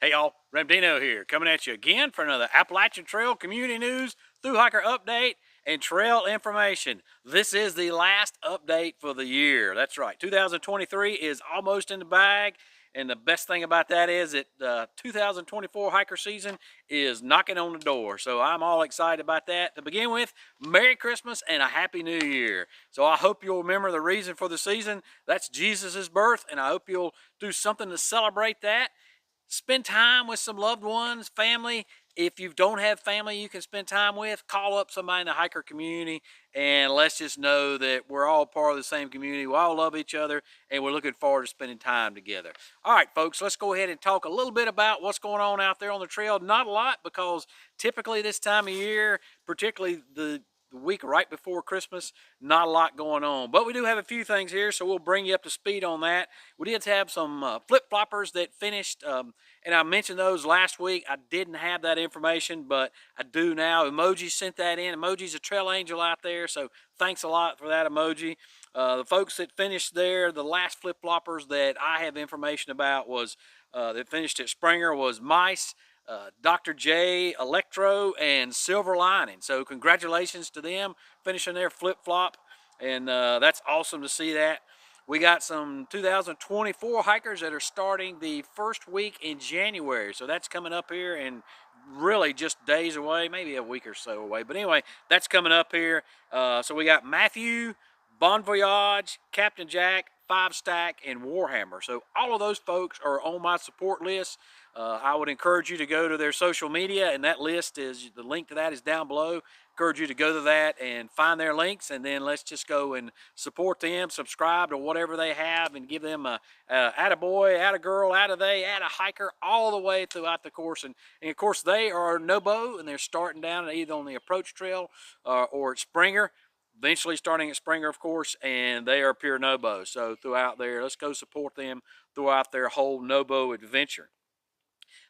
Hey y'all, Ramdino here, coming at you again for another Appalachian Trail community news, through hiker update, and trail information. This is the last update for the year. That's right, 2023 is almost in the bag, and the best thing about that is that 2024 hiker season is knocking on the door. So I'm all excited about that. To begin with, Merry Christmas and a Happy New Year. So I hope you'll remember the reason for the season. That's Jesus' birth, and I hope you'll do something to celebrate that. Spend time with some loved ones, family. If you don't have family you can spend time with, call up somebody in the hiker community, and let's just know that we're all part of the same community. We all love each other, and we're looking forward to spending time together. All right, folks, let's go ahead and talk a little bit about what's going on out there on the trail. Not a lot, because typically this time of year, particularly the week right before Christmas, not a lot going on, but we do have a few things here, so we'll bring you up to speed on that. We did have some flip-floppers that finished, and I mentioned those last week. I didn't have that information, but I do now. Emoji sent that in. Emoji's a trail angel out there, so thanks a lot for that, Emoji. The folks that finished there, the last flip-floppers that I have information about was that finished at Springer was Misc, Dr. J, Electro, and Silver Lining. So congratulations to them finishing their flip-flop, and that's awesome to see that. We got some 2024 hikers that are starting the first week in January. So that's coming up here and really just days away, maybe a week or so away. But anyway, that's coming up here. So we got Matthew, Bon Voyage, Captain Jack, 5-Stack, and Warhammer. So all of those folks are on my support list. I would encourage you to go to their social media, and that list is, the link to that is down below. Encourage you to go to that and find their links, and then let's just go and support them, subscribe to whatever they have, and give them a attaboy, attagirl, atta-they, atta-hiker all the way throughout the course. And of course, they are no-bow, and they're starting down either on the approach trail or at Springer, eventually starting at Springer, of course, and they are pure no-bow. So throughout there, let's go support them throughout their whole no-bow adventure.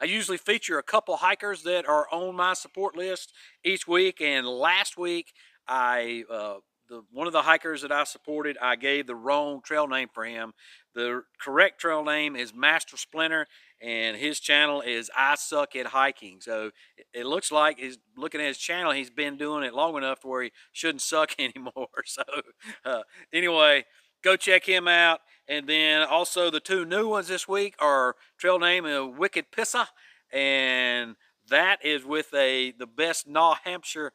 I usually feature a couple hikers that are on my support list each week, and last week one of the hikers that I supported, I gave the wrong trail name for him. The correct trail name is Master Splinter, and his channel is I Suck at Hiking. So it looks like, he's looking at his channel, he's been doing it long enough to where he shouldn't suck anymore. So anyway, go check him out. And then also the two new ones this week are trail name of Wicked Pissa, and that is with the best New Hampshire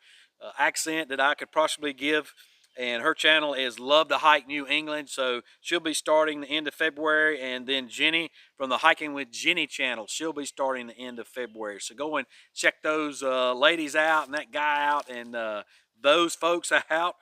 accent that I could possibly give. And her channel is Love to Hike New England. So she'll be starting the end of February. And then Jenny from the Hiking with Jenny channel, she'll be starting the end of February. So go and check those ladies out and that guy out and those folks out,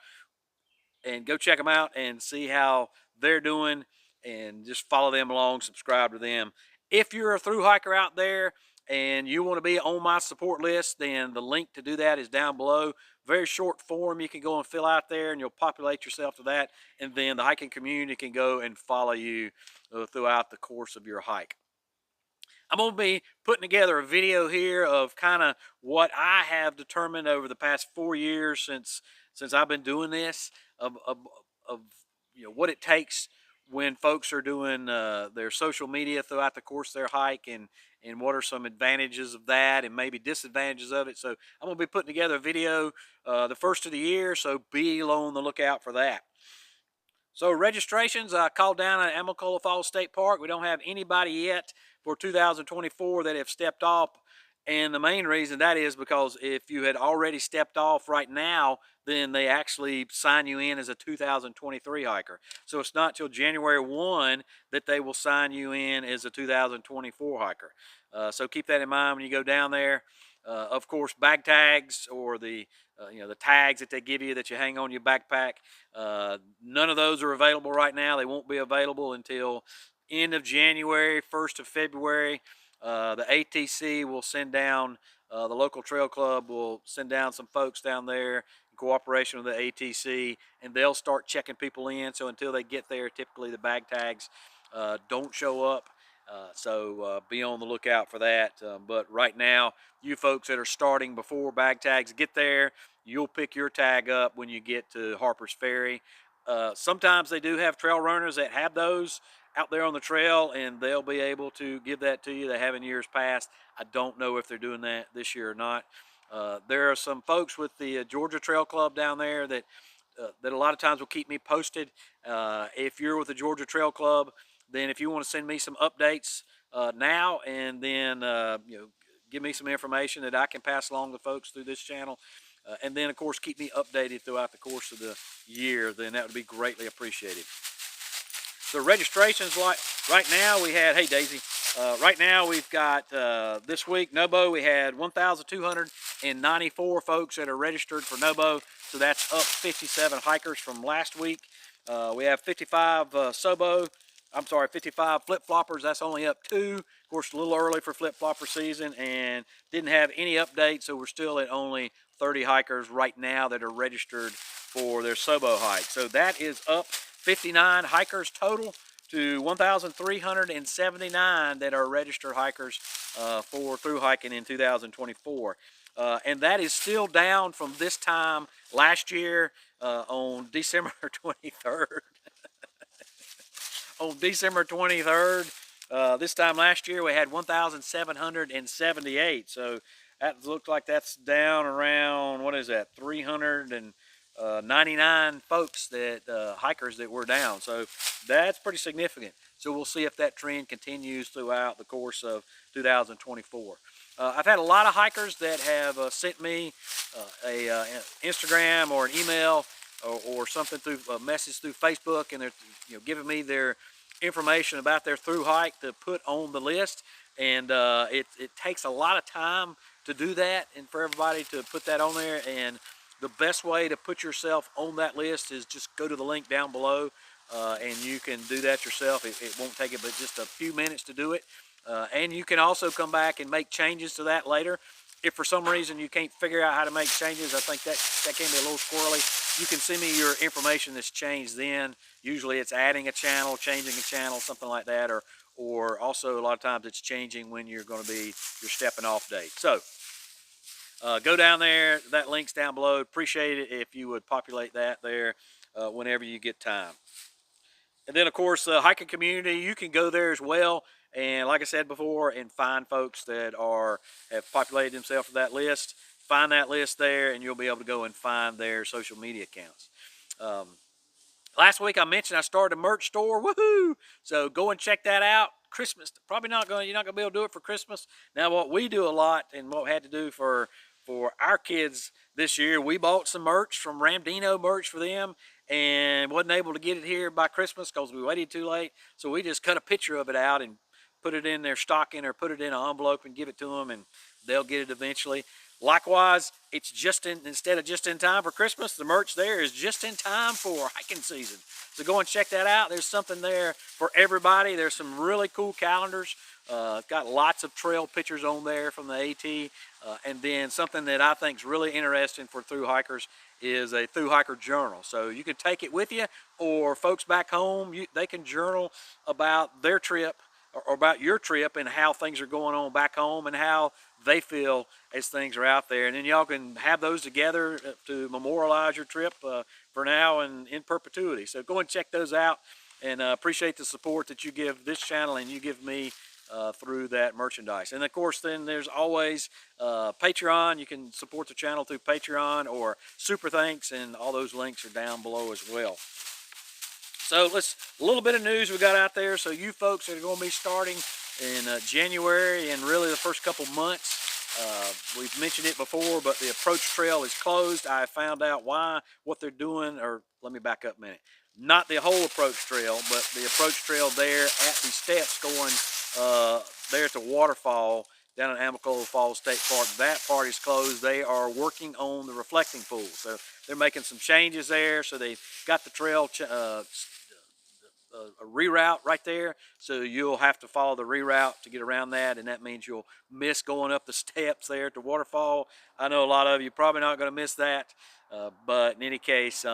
and go check them out and see how they're doing, and just follow them along, subscribe to them. If you're a thru hiker out there and you want to be on my support list, then the link to do that is down below. Very short form you can go and fill out there, and you'll populate yourself to that, and then the hiking community can go and follow you throughout the course of your hike. I'm going to be putting together a video here of kind of what I have determined over the past 4 years since I've been doing this, of you know, what it takes when folks are doing their social media throughout the course of their hike, and what are some advantages of that and maybe disadvantages of it. So I'm going to be putting together a video the first of the year, so be on the lookout for that. So registrations, I called down at Amicalola Falls State Park. We don't have anybody yet for 2024 that have stepped off. And the main reason that is because if you had already stepped off right now, then they actually sign you in as a 2023 hiker. So it's not till January 1 that they will sign you in as a 2024 hiker. So keep that in mind when you go down there. Of course, bag tags, or the the tags that they give you that you hang on your backpack, none of those are available right now. They won't be available until end of January, 1st of February. The ATC will send down, the local trail club will send down some folks down there in cooperation with the ATC, and they'll start checking people in. So until they get there, typically the bag tags don't show up. So be on the lookout for that. But right now, you folks that are starting before bag tags get there, you'll pick your tag up when you get to Harper's Ferry. Sometimes they do have trail runners that have those, out there on the trail, and they'll be able to give that to you. They have in years past. I don't know if they're doing that this year or not. There are some folks with the Georgia Trail Club down there that a lot of times will keep me posted. If you're with the Georgia Trail Club, then if you want to send me some updates now, and then give me some information that I can pass along to folks through this channel, and then of course keep me updated throughout the course of the year, then that would be greatly appreciated. The registrations, like right now we had, hey Daisy, right now we've got this week NOBO, we had 1,294 folks that are registered for NOBO, so that's up 57 hikers from last week. We have 55 55 flip-floppers. That's only up 2. Of course, a little early for flip-flopper season, and didn't have any updates, so we're still at only 30 hikers right now that are registered for their Sobo hike. So that is up 59 hikers total to 1,379 that are registered hikers for through hiking in 2024. And that is still down from this time last year on December 23rd. On December 23rd, this time last year, we had 1,778. So that looks like that's down around, what is that, 399 folks that hikers that were down. So that's pretty significant. So we'll see if that trend continues throughout the course of 2024. I've had a lot of hikers that have sent me an Instagram or an email or something through a message through Facebook, and they're giving me their information about their through hike to put on the list. And it takes a lot of time to do that and for everybody to put that on there. And the best way to put yourself on that list is just go to the link down below, and you can do that yourself. It won't take it but just a few minutes to do it. And you can also come back and make changes to that later. If for some reason you can't figure out how to make changes, I think that can be a little squirrely. You can send me your information that's changed then. Usually it's adding a channel, changing a channel, something like that, or also a lot of times it's changing when you're going to be your stepping off date. So go down there. That link's down below. Appreciate it if you would populate that there whenever you get time. And then, of course, the hiking community, you can go there as well. And like I said before, and find folks that have populated themselves for that list. Find that list there, and you'll be able to go and find their social media accounts. Last week I mentioned I started a merch store. Woohoo! So go and check that out. Christmas, you're not gonna be able to do it for Christmas. Now, what we do a lot, and what we had to do for our kids this year, we bought some merch from Ramdino merch for them, and wasn't able to get it here by Christmas because we waited too late. So we just cut a picture of it out and put it in their stocking or put it in an envelope and give it to them, and they'll get it eventually. Likewise, it's instead of just in time for Christmas, the merch there is just in time for hiking season. So go and check that out. There's something there for everybody. There's some really cool calendars. Got lots of trail pictures on there from the AT. And then something that I think is really interesting for thru hikers is a thru hiker journal. So you can take it with you, or folks back home, they can journal about their trip or about your trip and how things are going on back home and how they feel as things are out there. And then y'all can have those together to memorialize your trip for now and in perpetuity. So go and check those out, and appreciate the support that you give this channel and you give me through that merchandise. And of course, then there's always Patreon. You can support the channel through Patreon or Super Thanks, and all those links are down below as well. So a little bit of news we got out there. So you folks that are going to be starting in January and really the first couple months, we've mentioned it before, but the approach trail is closed. I found out what they're doing, or let me back up a minute. Not the whole approach trail, but the approach trail there at the steps going there at the waterfall down at Amicalola Falls State Park. That part is closed. They are working on the reflecting pool. So they're making some changes there. So they got the trail a reroute right there, so you'll have to follow the reroute to get around that, and that means you'll miss going up the steps there at the waterfall. I know a lot of you probably not going to miss that, but in any case,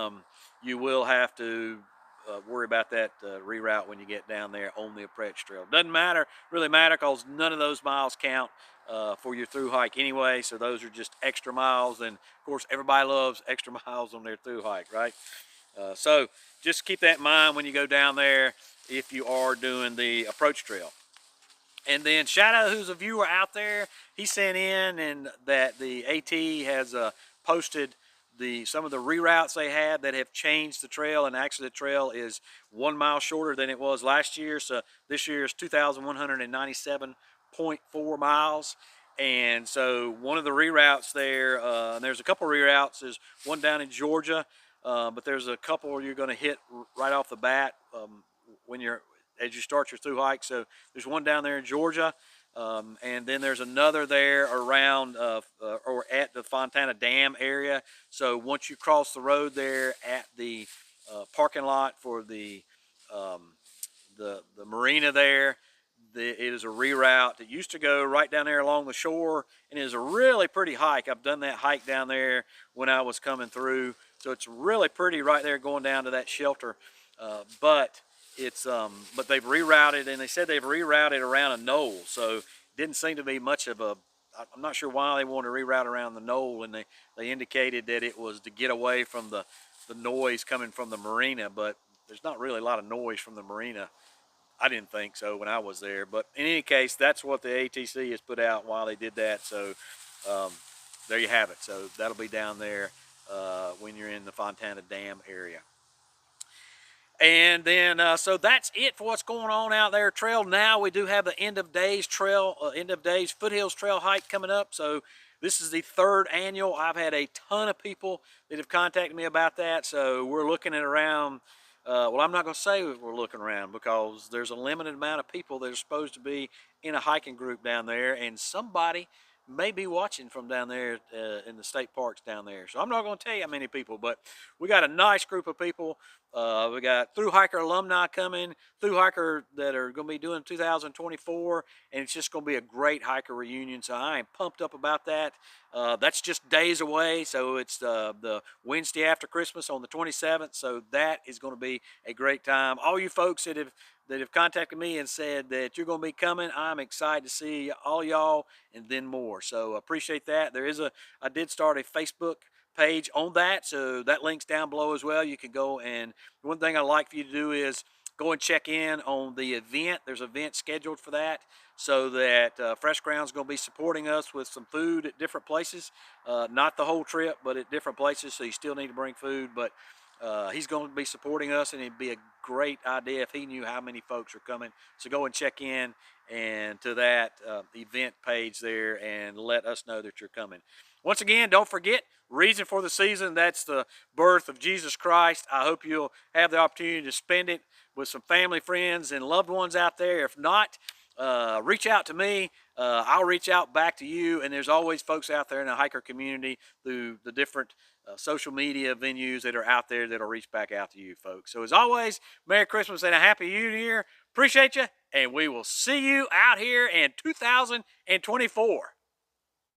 you will have to worry about that reroute when you get down there on the approach trail. Doesn't really matter, because none of those miles count for your through hike anyway, so those are just extra miles, and of course everybody loves extra miles on their through hike, right? So just keep that in mind when you go down there if you are doing the approach trail. And then Shadow, who's a viewer out there, he sent in and that the AT has posted some of the reroutes they had that have changed the trail, and actually the trail is 1 mile shorter than it was last year. So this year is 2,197.4 miles. And so one of the reroutes there, and there's a couple reroutes, there's one down in Georgia, but there's a couple you're going to hit right off the bat when you're as you start your through hike. So there's one down there in Georgia, and then there's another there around or at the Fontana Dam area. So once you cross the road there at the parking lot for the marina there, it is a reroute. It used to go right down there along the shore, and it is a really pretty hike. I've done that hike down there when I was coming through, so it's really pretty right there going down to that shelter. But they've rerouted, and they said they've rerouted around a knoll, so it didn't seem to be much of a, I'm not sure why they wanted to reroute around the knoll, and they indicated that it was to get away from the noise coming from the marina, but there's not really a lot of noise from the marina. I didn't think so when I was there, but in any case, that's what the ATC has put out while they did that. So there you have it. So that'll be down there when you're in the Fontana Dam area. And then, so that's it for what's going on out there. Trail now, we do have the end of days Foothills Trail hike coming up. So this is the 3rd annual. I've had a ton of people that have contacted me about that. So we're looking at around, well, I'm not going to say we're looking around because there's a limited amount of people that are supposed to be in a hiking group down there, and somebody may be watching from down there in the state parks down there. So I'm not going to tell you how many people, but we got a nice group of people. We got Thru Hiker alumni coming, Thru Hiker that are going to be doing 2024, and it's just going to be a great hiker reunion. So I am pumped up about that. That's just days away, so it's the Wednesday after Christmas on the 27th. So that is going to be a great time. All you folks that have contacted me and said that you're going to be coming, I'm excited to see all y'all and then more. So appreciate that. I did start a Facebook page on that, so that link's down below as well. You can go, and one thing I'd like for you to do is go and check in on the event. There's an event scheduled for that, so that Fresh Ground's going to be supporting us with some food at different places, not the whole trip, but at different places. So you still need to bring food, but he's going to be supporting us, and it'd be a great idea if he knew how many folks are coming. So go and check in and to that event page there and let us know that you're coming. Once again, don't forget, reason for the season, that's the birth of Jesus Christ. I hope you'll have the opportunity to spend it with some family, friends, and loved ones out there. If not, reach out to me. I'll reach out back to you, and there's always folks out there in the hiker community through the different social media venues that are out there that'll reach back out to you folks. So as always, Merry Christmas and a Happy New Year. Appreciate you, and we will see you out here in 2024.